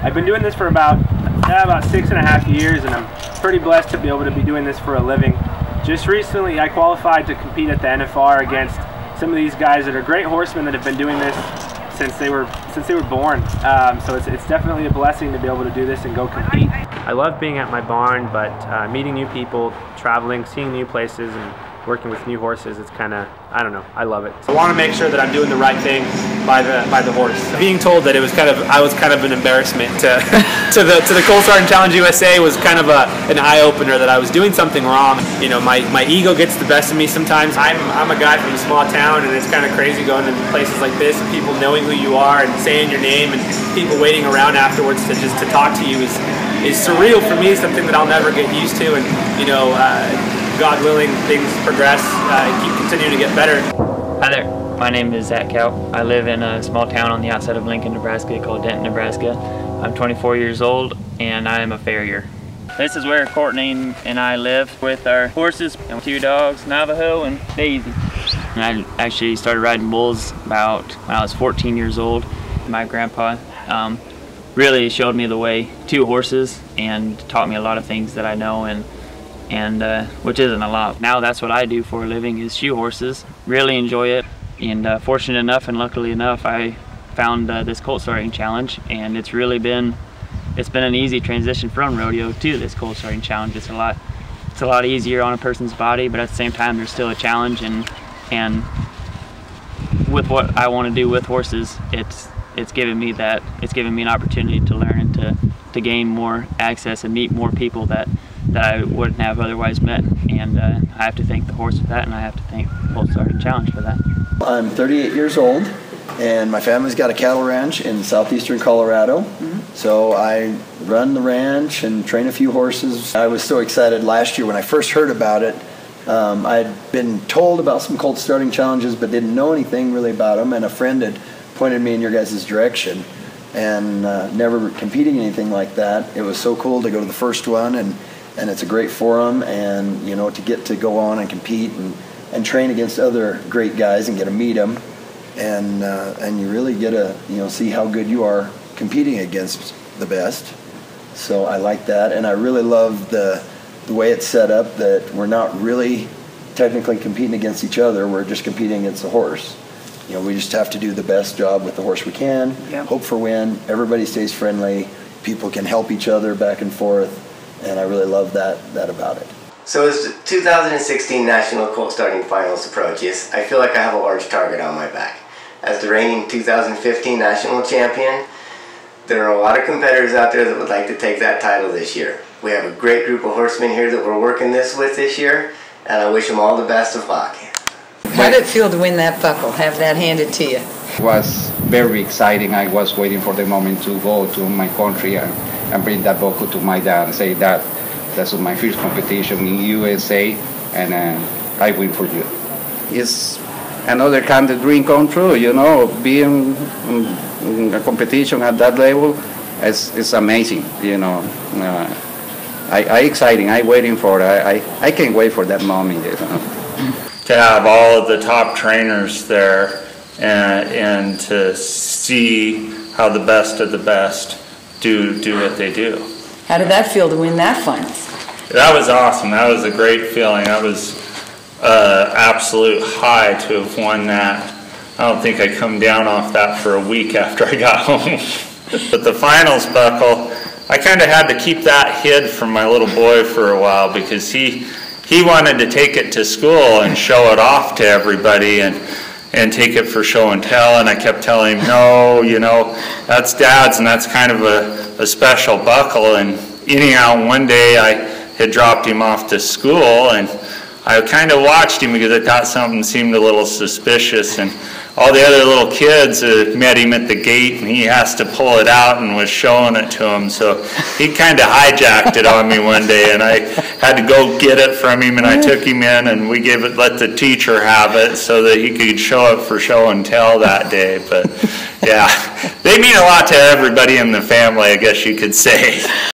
I've been doing this for about 6.5 years, and I'm pretty blessed to be able to be doing this for a living. Just recently I qualified to compete at the NFR against some of these guys that are great horsemen that have been doing this since they were born. So it's definitely a blessing to be able to do this and go compete. I love being at my barn, but meeting new people, traveling, seeing new places, and working with new horses, it's kind of, I don't know, I love it. So I want to make sure that I'm doing the right thing by the horse. Being told that I was kind of an embarrassment to the Colt Starting Challenge USA was kind of an eye opener that I was doing something wrong. You know, my ego gets the best of me sometimes. I'm a guy from a small town, and it's kind of crazy going to places like this and people knowing who you are and saying your name and people waiting around afterwards to talk to you is surreal for me. Something that I'll never get used to, and you know. God willing, things progress, keep continuing to get better. Hi there, my name is Zach Kaut. I live in a small town on the outside of Lincoln, Nebraska called Denton, Nebraska. I'm 24 years old and I am a farrier. This is where Courtney and I live with our horses and 2 dogs, Navajo and Daisy. And I actually started riding bulls about when I was 14 years old. My grandpa really showed me the way to horses and taught me a lot of things that I know, and which isn't a lot. Now that's what I do for a living, is shoe horses. Really enjoy it, and fortunate enough and luckily enough, I found this Colt Starting Challenge, and it's been an easy transition from rodeo to this Colt Starting Challenge. It's a lot easier on a person's body, but at the same time there's still a challenge, and with what I want to do with horses, it's given me an opportunity to learn and to gain more access and meet more people that I wouldn't have otherwise met, and I have to thank the horse for that, and I have to thank the Colt Starting Challenge for that. I'm 38 years old, and my family's got a cattle ranch in southeastern Colorado. So I run the ranch and train a few horses. I was so excited last year when I first heard about it. I'd been told about some Colt Starting Challenges but didn't know anything really about them, and a friend had pointed me in your guys' direction, and never competing anything like that. It was so cool to go to the first one, and it's a great forum, and you know, to get to go on and compete and train against other great guys and get to meet them, and you really get to see how good you are competing against the best. So I like that, and I really love the way it's set up, that we're not really technically competing against each other, we're just competing against the horse. You know, we just have to do the best job with the horse we can, hope for win, everybody stays friendly, people can help each other back and forth, and I really love that about it. So as the 2016 National Colt Starting Finals approaches, I feel like I have a large target on my back. As the reigning 2015 National Champion, there are a lot of competitors out there that would like to take that title this year. We have a great group of horsemen here that we're working this with this year, and I wish them all the best of luck. How did it feel to win that buckle, have that handed to you? It was very exciting. I was waiting for the moment to go to my country and bring that buckle to my dad and say that that's my first competition in USA, and I win for you. It's another kind of dream come true, you know, being in a competition at that level is amazing, you know. I exciting, I waiting for it. I can't wait for that moment, you know. To have all of the top trainers there and to see how the best of the best do what they do. How did that feel to win that finals? That was awesome. That was a great feeling. That was absolute high to have won that. I don't think I come down off that for a week after I got home. But the finals buckle, I kind of had to keep that hid from my little boy for a while, because he wanted to take it to school and show it off to everybody and take it for show and tell, and I kept telling him, no, you know, that's Dad's, and that's kind of a special buckle. And anyhow, one day I had dropped him off to school, and I kind of watched him because I thought something seemed a little suspicious, and all the other little kids met him at the gate, and he has to pull it out and was showing it to him. So he kind of hijacked it on me one day, and I had to go get it from him, and I took him in, and we let the teacher have it so that he could show it for show and tell that day. But yeah, they mean a lot to everybody in the family, I guess you could say.